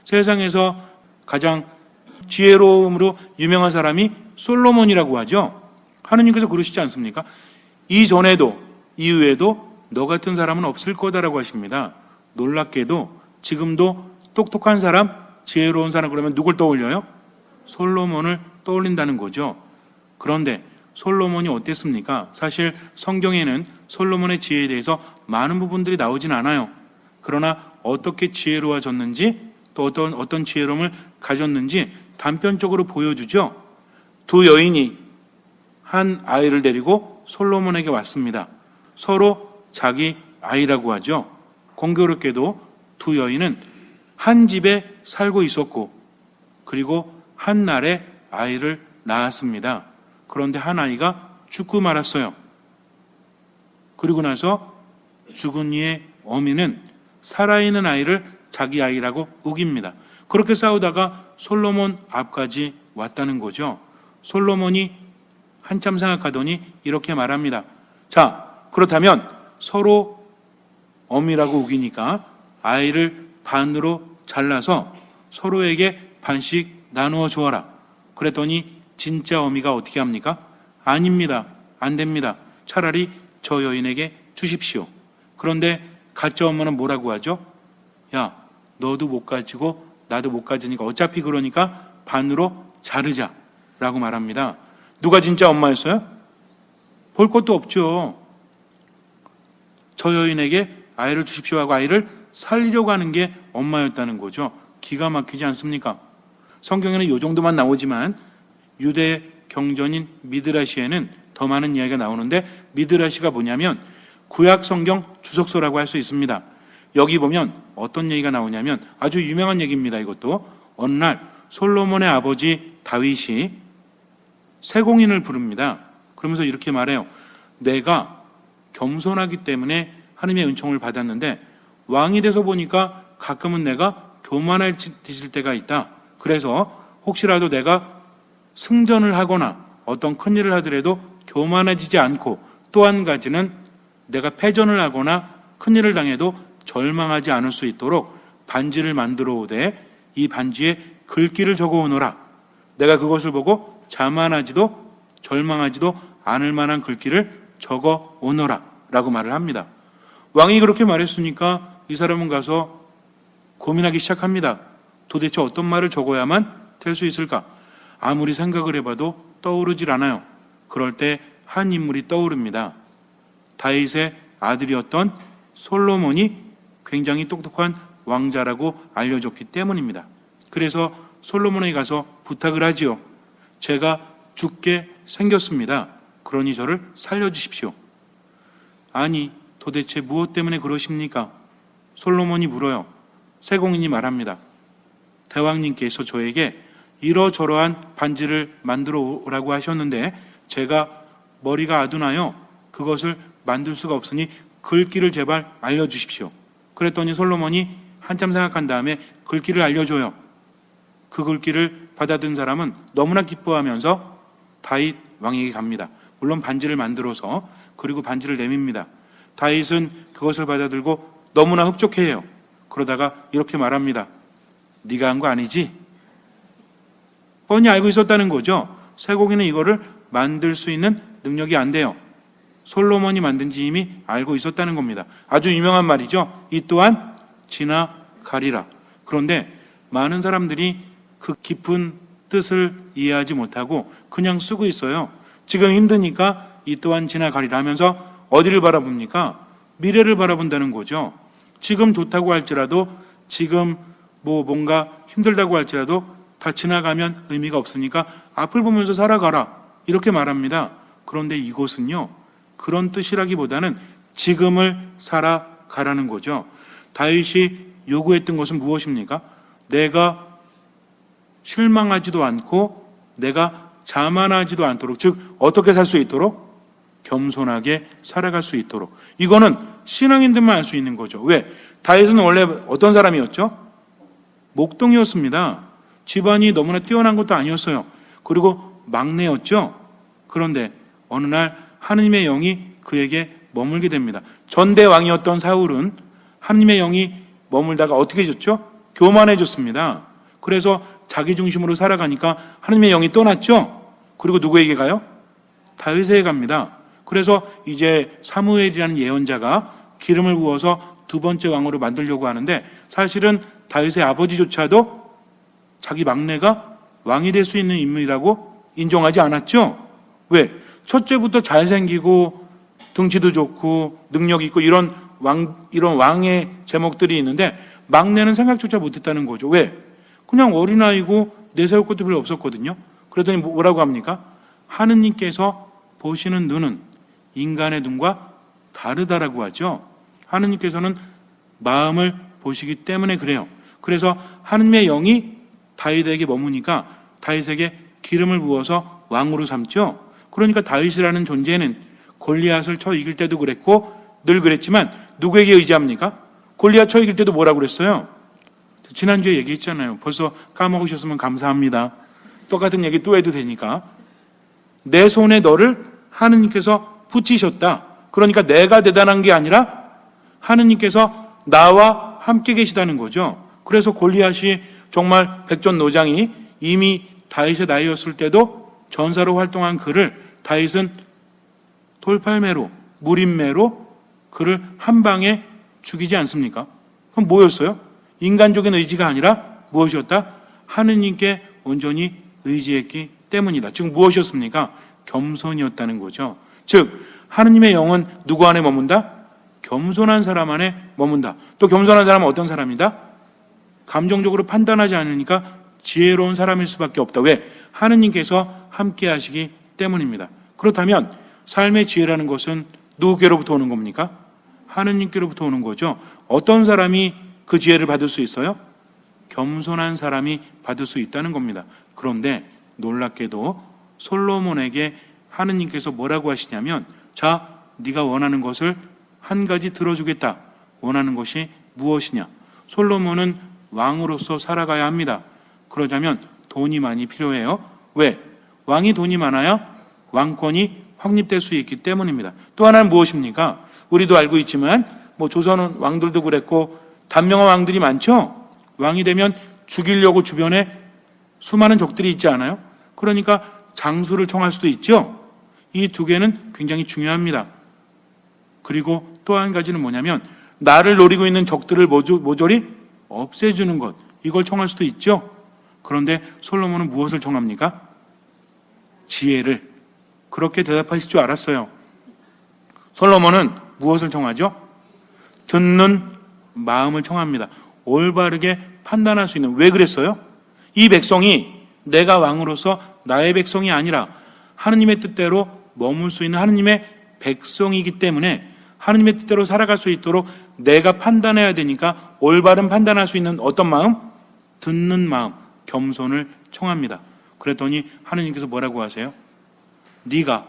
세상에서 가장 지혜로움으로 유명한 사람이 솔로몬이라고 하죠. 하느님께서 그러시지 않습니까? 이전에도 이후에도 너 같은 사람은 없을 거다라고 하십니다. 놀랍게도 지금도 똑똑한 사람, 지혜로운 사람 그러면 누굴 떠올려요? 솔로몬을 떠올린다는 거죠. 그런데 솔로몬이 어땠습니까? 사실 성경에는 솔로몬의 지혜에 대해서 많은 부분들이 나오진 않아요. 그러나 어떻게 지혜로워졌는지 또 어떤 지혜로움을 가졌는지 단편적으로 보여주죠. 두 여인이 한 아이를 데리고 솔로몬에게 왔습니다. 서로 자기 아이라고 하죠. 공교롭게도 두 여인은 한 집에 살고 있었고 그리고 한 날에 아이를 낳았습니다. 그런데 한 아이가 죽고 말았어요. 그리고 나서 죽은 이의 어미는 살아있는 아이를 자기 아이라고 우깁니다. 그렇게 싸우다가 솔로몬 앞까지 왔다는 거죠. 솔로몬이 한참 생각하더니 이렇게 말합니다. 자, 그렇다면 서로 어미라고 우기니까 아이를 반으로 잘라서 서로에게 반씩 나누어 주어라. 그랬더니 진짜 어미가 어떻게 합니까? 아닙니다. 안 됩니다. 차라리 저 여인에게 주십시오. 그런데 가짜 엄마는 뭐라고 하죠? 야, 너도 못 가지고 나도 못 가지니까 어차피 그러니까 반으로 자르자 라고 말합니다. 누가 진짜 엄마였어요? 볼 것도 없죠. 저 여인에게 아이를 주십시오 하고 아이를 살리려고 하는 게 엄마였다는 거죠. 기가 막히지 않습니까? 성경에는 이 정도만 나오지만 유대 경전인 미드라시에는 더 많은 이야기가 나오는데 미드라시가 뭐냐면 구약 성경 주석서라고 할 수 있습니다. 여기 보면 어떤 얘기가 나오냐면 아주 유명한 얘기입니다. 이것도 어느 날 솔로몬의 아버지 다윗이 세공인을 부릅니다. 그러면서 이렇게 말해요. 내가 겸손하기 때문에 하나님의 은총을 받았는데 왕이 돼서 보니까 가끔은 내가 교만해질 때가 있다. 그래서 혹시라도 내가 승전을 하거나 어떤 큰일을 하더라도 교만해지지 않고 또 한 가지는 내가 패전을 하거나 큰일을 당해도 절망하지 않을 수 있도록 반지를 만들어 오되 이 반지에 글귀를 적어 오너라. 내가 그것을 보고 자만하지도 절망하지도 않을 만한 글귀를 적어 오너라 라고 말을 합니다. 왕이 그렇게 말했으니까 이 사람은 가서 고민하기 시작합니다. 도대체 어떤 말을 적어야만 될 수 있을까? 아무리 생각을 해봐도 떠오르질 않아요. 그럴 때 한 인물이 떠오릅니다. 다윗의 아들이었던 솔로몬이 굉장히 똑똑한 왕자라고 알려졌기 때문입니다. 그래서 솔로몬에게 가서 부탁을 하지요. 제가 죽게 생겼습니다. 그러니 저를 살려주십시오. 아니, 도대체 무엇 때문에 그러십니까? 솔로몬이 물어요. 세공인이 말합니다. 대왕님께서 저에게 이러저러한 반지를 만들어 오라고 하셨는데 제가 머리가 아두나요. 그것을 만들 수가 없으니 글귀를 제발 알려주십시오. 그랬더니 솔로몬이 한참 생각한 다음에 글귀를 알려줘요. 그 글귀를 받아든 사람은 너무나 기뻐하면서 다윗 왕에게 갑니다. 물론 반지를 만들어서 그리고 반지를 내밉니다. 다윗은 그것을 받아들고 너무나 흡족해해요. 그러다가 이렇게 말합니다. 네가 한 거 아니지? 뻔히 알고 있었다는 거죠. 세공인은 이거를 만들 수 있는 능력이 안 돼요. 솔로몬이 만든지 이미 알고 있었다는 겁니다. 아주 유명한 말이죠. 이 또한 지나가리라. 그런데 많은 사람들이 그 깊은 뜻을 이해하지 못하고 그냥 쓰고 있어요. 지금 힘드니까 이 또한 지나가리라 하면서 어디를 바라봅니까? 미래를 바라본다는 거죠. 지금 좋다고 할지라도 지금 뭔가 힘들다고 할지라도 다 지나가면 의미가 없으니까 앞을 보면서 살아가라. 이렇게 말합니다. 그런데 이것은요. 그런 뜻이라기보다는 지금을 살아가라는 거죠. 다윗이 요구했던 것은 무엇입니까? 내가 실망하지도 않고 내가 자만하지도 않도록, 즉 어떻게 살 수 있도록? 겸손하게 살아갈 수 있도록. 이거는 신앙인들만 알 수 있는 거죠. 왜? 다윗은 원래 어떤 사람이었죠? 목동이었습니다. 집안이 너무나 뛰어난 것도 아니었어요. 그리고 막내였죠. 그런데 어느 날 하느님의 영이 그에게 머물게 됩니다. 전대왕이었던 사울은 하느님의 영이 머물다가 어떻게 됐죠? 교만해졌습니다. 그래서 자기 중심으로 살아가니까 하나님의 영이 떠났죠. 그리고 누구에게 가요? 다윗에게 갑니다. 그래서 이제 사무엘이라는 예언자가 기름을 부어서 두 번째 왕으로 만들려고 하는데, 사실은 다윗의 아버지조차도 자기 막내가 왕이 될 수 있는 인물이라고 인정하지 않았죠. 왜? 첫째부터 잘생기고 등치도 좋고 능력 있고 이런 왕의 제목들이 있는데 막내는 생각조차 못했다는 거죠. 왜? 그냥 어린아이고 내세울 것도 별로 없었거든요. 그러더니 뭐라고 합니까? 하느님께서 보시는 눈은 인간의 눈과 다르다라고 하죠. 하느님께서는 마음을 보시기 때문에 그래요. 그래서 하느님의 영이 다윗에게 머무니까 다윗에게 기름을 부어서 왕으로 삼죠. 그러니까 다윗이라는 존재는 골리앗을 쳐 이길 때도 그랬고 늘 그랬지만 누구에게 의지합니까? 골리앗 쳐 이길 때도 뭐라고 그랬어요? 지난주에 얘기했잖아요. 벌써 까먹으셨으면 감사합니다. 똑같은 얘기 또 해도 되니까. 내 손에 너를 하느님께서 붙이셨다. 그러니까 내가 대단한 게 아니라 하느님께서 나와 함께 계시다는 거죠. 그래서 골리앗이 정말 백전노장이 이미 다윗의 나이였을 때도 전사로 활동한 그를 다윗은 돌팔매로, 무림매로 그를 한 방에 죽이지 않습니까? 그럼 뭐였어요? 인간적인 의지가 아니라 무엇이었다? 하느님께 온전히 의지했기 때문이다. 즉 무엇이었습니까? 겸손이었다는 거죠. 즉 하느님의 영은 누구 안에 머문다? 겸손한 사람 안에 머문다. 또 겸손한 사람은 어떤 사람이다? 감정적으로 판단하지 않으니까 지혜로운 사람일 수밖에 없다. 왜? 하느님께서 함께 하시기 때문입니다. 그렇다면 삶의 지혜라는 것은 누구께로부터 오는 겁니까? 하느님께로부터 오는 거죠. 어떤 사람이 그 지혜를 받을 수 있어요? 겸손한 사람이 받을 수 있다는 겁니다. 그런데 놀랍게도 솔로몬에게 하느님께서 뭐라고 하시냐면, 자, 네가 원하는 것을 한 가지 들어주겠다. 원하는 것이 무엇이냐? 솔로몬은 왕으로서 살아가야 합니다. 그러자면 돈이 많이 필요해요. 왜? 왕이 돈이 많아야 왕권이 확립될 수 있기 때문입니다. 또 하나는 무엇입니까? 우리도 알고 있지만 조선 왕들도 그랬고 단명한 왕들이 많죠. 왕이 되면 죽이려고 주변에 수많은 적들이 있지 않아요? 그러니까 장수를 청할 수도 있죠. 이 두 개는 굉장히 중요합니다. 그리고 또 한 가지는 뭐냐면 나를 노리고 있는 적들을 모조리 없애주는 것, 이걸 청할 수도 있죠. 그런데 솔로몬은 무엇을 청합니까? 지혜를. 그렇게 대답하실 줄 알았어요. 솔로몬은 무엇을 청하죠? 듣는 마음을 청합니다. 올바르게 판단할 수 있는. 왜 그랬어요? 이 백성이 내가 왕으로서 나의 백성이 아니라 하느님의 뜻대로 머물 수 있는 하느님의 백성이기 때문에 하느님의 뜻대로 살아갈 수 있도록 내가 판단해야 되니까 올바른 판단할 수 있는 어떤 마음? 듣는 마음, 겸손을 청합니다. 그랬더니 하느님께서 뭐라고 하세요? 네가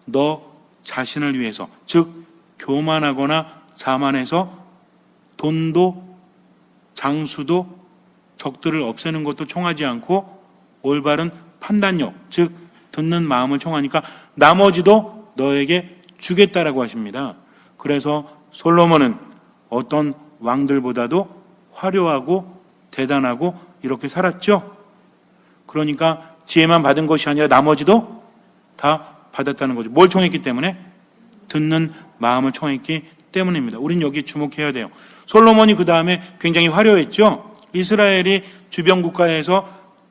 너 자신을 위해서, 즉 교만하거나 자만해서 돈도 장수도 적들을 없애는 것도 청하지 않고 올바른 판단력, 즉 듣는 마음을 청하니까 나머지도 너에게 주겠다라고 하십니다. 그래서 솔로몬은 어떤 왕들보다도 화려하고 대단하고 이렇게 살았죠. 그러니까 지혜만 받은 것이 아니라 나머지도 다 받았다는 거죠. 뭘 청했기 때문에? 듣는 마음을 청했기 때문입니다. 우린 여기에 주목해야 돼요. 솔로몬이 그 다음에 굉장히 화려했죠. 이스라엘이 주변 국가에서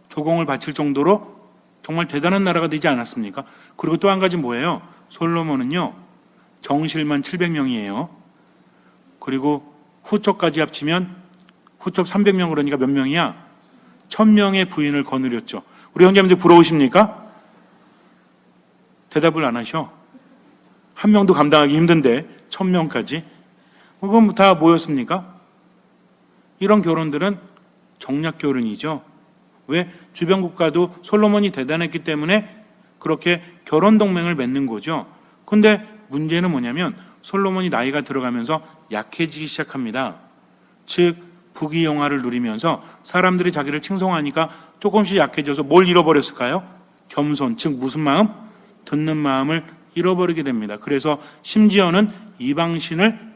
조공을 바칠 정도로 정말 대단한 나라가 되지 않았습니까? 그리고 또 한 가지 뭐예요? 솔로몬은요, 정실만 700명이에요. 그리고 후처까지 합치면 후처 300명, 그러니까 몇 명이야? 1000명의 부인을 거느렸죠. 우리 형제님들 부러우십니까? 대답을 안 하셔. 한 명도 감당하기 힘든데 1000명까지. 그건 다 뭐였습니까? 이런 결혼들은 정략 결혼이죠. 왜? 주변 국가도 솔로몬이 대단했기 때문에 그렇게 결혼 동맹을 맺는 거죠. 근데 문제는 뭐냐면 솔로몬이 나이가 들어가면서 약해지기 시작합니다. 즉 부귀영화를 누리면서 사람들이 자기를 칭송하니까 조금씩 약해져서 뭘 잃어버렸을까요? 겸손, 즉 무슨 마음? 듣는 마음을 잃어버리게 됩니다. 그래서 심지어는 이방신을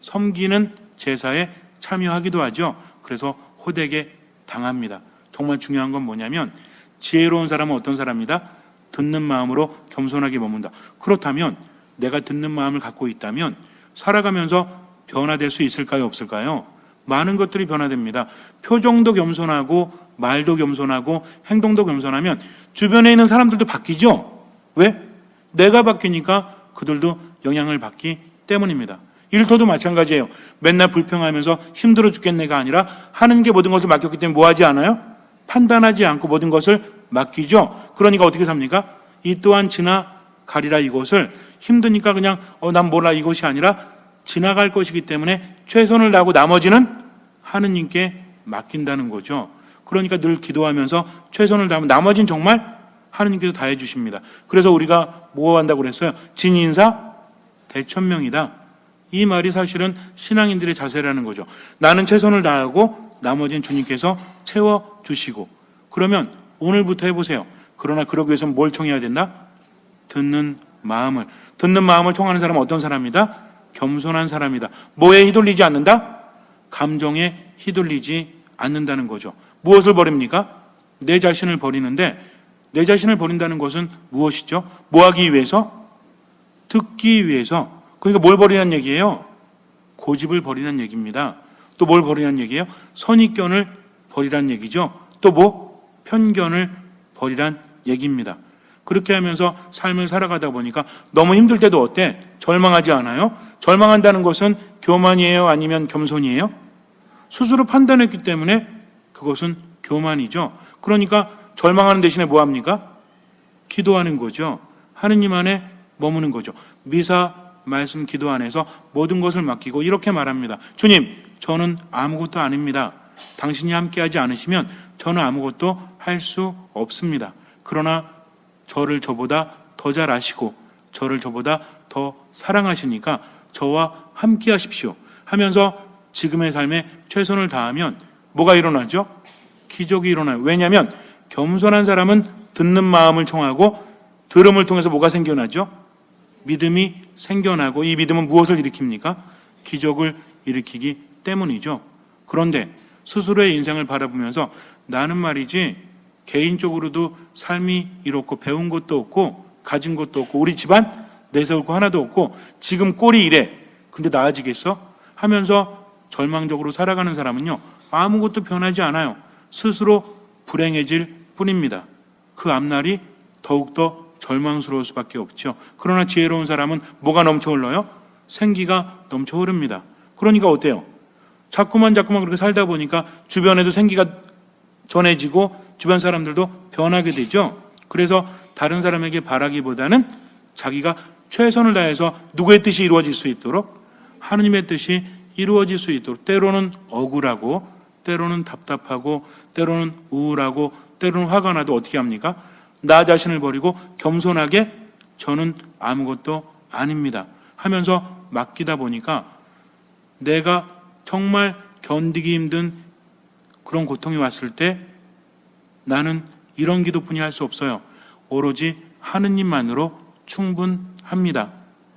섬기는 제사에 참여하기도 하죠. 그래서 호되게 당합니다. 정말 중요한 건 뭐냐면 지혜로운 사람은 어떤 사람이다? 듣는 마음으로 겸손하게 머문다. 그렇다면 내가 듣는 마음을 갖고 있다면 살아가면서 변화될 수 있을까요? 없을까요? 많은 것들이 변화됩니다. 표정도 겸손하고 말도 겸손하고 행동도 겸손하면 주변에 있는 사람들도 바뀌죠. 왜? 내가 바뀌니까 그들도 영향을 받기 때문입니다. 일터도 마찬가지예요. 맨날 불평하면서 힘들어 죽겠네가 아니라 하느님께 모든 것을 맡겼기 때문에 뭐 하지 않아요? 판단하지 않고 모든 것을 맡기죠. 그러니까 어떻게 삽니까? 이 또한 지나가리라. 이것을 힘드니까 그냥 난 몰라 이것이 아니라 지나갈 것이기 때문에 최선을 다하고 나머지는 하느님께 맡긴다는 거죠. 그러니까 늘 기도하면서 최선을 다하면 나머지는 정말 하느님께서 다 해주십니다. 그래서 우리가 뭐 한다고 그랬어요? 진인사 대천명이다. 이 말이 사실은 신앙인들의 자세라는 거죠. 나는 최선을 다하고 나머지는 주님께서 채워주시고. 그러면 오늘부터 해보세요. 그러나 그러기 위해서는 뭘 청해야 된다? 듣는 마음을 청하는 사람은 어떤 사람이다? 겸손한 사람이다. 뭐에 휘둘리지 않는다? 감정에 휘둘리지 않는다는 거죠. 무엇을 버립니까? 내 자신을 버리는데, 내 자신을 버린다는 것은 무엇이죠? 뭐 하기 위해서? 듣기 위해서. 그러니까 뭘 버리는 얘기예요? 고집을 버리는 얘기입니다. 또 뭘 버리는 얘기예요? 선입견을 버리란 얘기죠. 또 뭐? 편견을 버리란 얘기입니다. 그렇게 하면서 삶을 살아가다 보니까 너무 힘들 때도 어때? 절망하지 않아요? 절망한다는 것은 교만이에요? 아니면 겸손이에요? 스스로 판단했기 때문에 그것은 교만이죠. 그러니까 절망하는 대신에 뭐 합니까? 기도하는 거죠. 하느님 안에 머무는 거죠. 미사, 말씀, 기도 안에서 모든 것을 맡기고 이렇게 말합니다. 주님, 저는 아무것도 아닙니다. 당신이 함께하지 않으시면 저는 아무것도 할 수 없습니다. 그러나 저를 저보다 더 잘 아시고 저를 저보다 더 사랑하시니까 저와 함께 하십시오 하면서 지금의 삶에 최선을 다하면 뭐가 일어나죠? 기적이 일어나요. 왜냐하면 겸손한 사람은 듣는 마음을 청하고 들음을 통해서 뭐가 생겨나죠? 믿음이 생겨나고 이 믿음은 무엇을 일으킵니까? 기적을 일으키기 때문이죠. 그런데 스스로의 인생을 바라보면서 나는 말이지 개인적으로도 삶이 이렇고 배운 것도 없고 가진 것도 없고 우리 집안 내세울 거 하나도 없고 지금 꼴이 이래. 근데 나아지겠어? 하면서 절망적으로 살아가는 사람은요. 아무것도 변하지 않아요. 스스로 불행해질 뿐입니다. 그 앞날이 더욱더 절망스러울 수밖에 없죠. 그러나 지혜로운 사람은 뭐가 넘쳐 흘러요? 생기가 넘쳐 흐릅니다. 그러니까 어때요? 자꾸만 그렇게 살다 보니까 주변에도 생기가 전해지고 주변 사람들도 변하게 되죠. 그래서 다른 사람에게 바라기보다는 자기가 최선을 다해서 누구의 뜻이 이루어질 수 있도록 하느님의 뜻이 이루어질 수 있도록 때로는 억울하고 때로는 답답하고 때로는 우울하고 때로는 화가 나도 어떻게 합니까? 나 자신을 버리고 겸손하게 저는 아무것도 아닙니다 하면서 맡기다 보니까 내가 정말 견디기 힘든 그런 고통이 왔을 때 나는 이런 기도뿐이 할 수 없어요. 오로지 하느님만으로 충분합니다.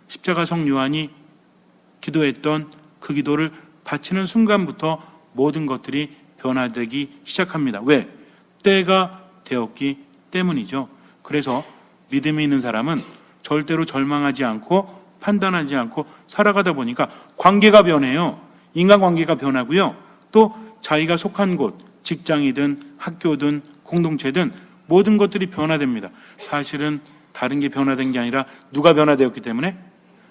십자가 성 요한이 기도했던 그 기도를 바치는 순간부터 모든 것들이 변화되기 시작합니다. 왜? 때가 되었기 때문이죠. 그래서 믿음이 있는 사람은 절대로 절망하지 않고 판단하지 않고 살아가다 보니까 관계가 변해요. 인간관계가 변하고요. 또 자기가 속한 곳, 직장이든 학교든 공동체든 모든 것들이 변화됩니다. 사실은 다른 게 변화된 게 아니라 누가 변화되었기 때문에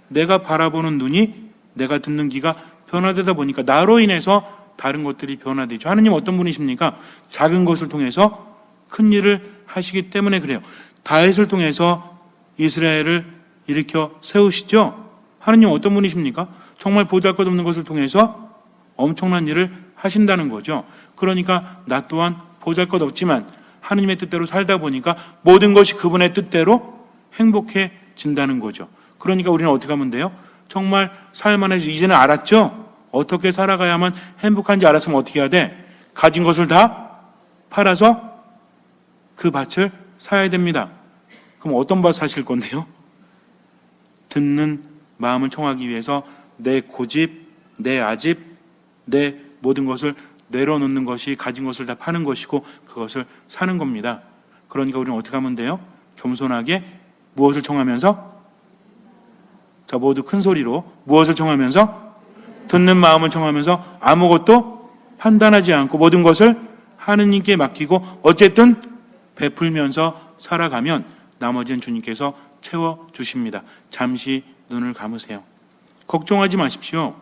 내가 바라보는 눈이 내가 듣는 귀가 변화되다 보니까 나로 인해서 다른 것들이 변화되죠. 하느님 어떤 분이십니까? 작은 것을 통해서 큰 일을 하시기 때문에 그래요. 다윗을 통해서 이스라엘을 일으켜 세우시죠. 하느님 어떤 분이십니까? 정말 보잘것없는 것을 통해서 엄청난 일을 하신다는 거죠. 그러니까 나 또한 보잘것없지만 하느님의 뜻대로 살다 보니까 모든 것이 그분의 뜻대로 행복해진다는 거죠. 그러니까 우리는 어떻게 하면 돼요? 정말 삶 안에서 이제는 알았죠? 어떻게 살아가야만 행복한지 알았으면 어떻게 해야 돼? 가진 것을 다 팔아서 그 밭을 사야 됩니다. 그럼 어떤 밭 사실 건데요? 듣는 마음을 청하기 위해서 내 고집, 내 아집, 내 모든 것을 내려놓는 것이 가진 것을 다 파는 것이고 그것을 사는 겁니다. 그러니까 우리는 어떻게 하면 돼요? 겸손하게 무엇을 청하면서? 자, 모두 큰 소리로 무엇을 청하면서? 듣는 마음을 청하면서 아무것도 판단하지 않고 모든 것을 하느님께 맡기고 어쨌든 베풀면서 살아가면 나머지는 주님께서 채워주십니다. 잠시 눈을 감으세요. 걱정하지 마십시오.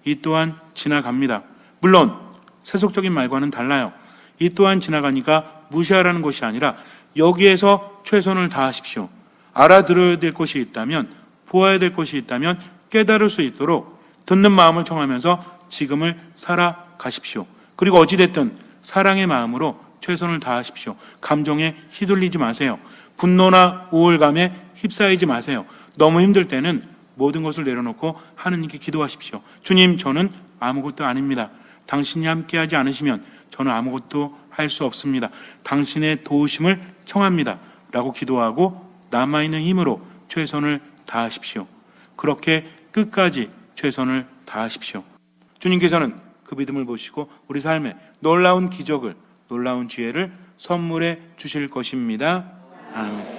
이 또한 지나갑니다. 물론 세속적인 말과는 달라요. 이 또한 지나가니까 무시하라는 것이 아니라 여기에서 최선을 다하십시오. 알아들어야 될 것이 있다면, 보아야 될 것이 있다면 깨달을 수 있도록 듣는 마음을 청하면서 지금을 살아가십시오. 그리고 어찌됐든 사랑의 마음으로 최선을 다하십시오. 감정에 휘둘리지 마세요. 분노나 우울감에 휩싸이지 마세요. 너무 힘들 때는 모든 것을 내려놓고 하느님께 기도하십시오. 주님, 저는 아무것도 아닙니다. 당신이 함께하지 않으시면 저는 아무것도 할 수 없습니다. 당신의 도우심을 청합니다. 라고 기도하고 남아있는 힘으로 최선을 다하십시오. 그렇게 끝까지 최선을 다하십시오. 주님께서는 그 믿음을 보시고 우리 삶에 놀라운 기적을, 놀라운 지혜를 선물해 주실 것입니다. 아멘.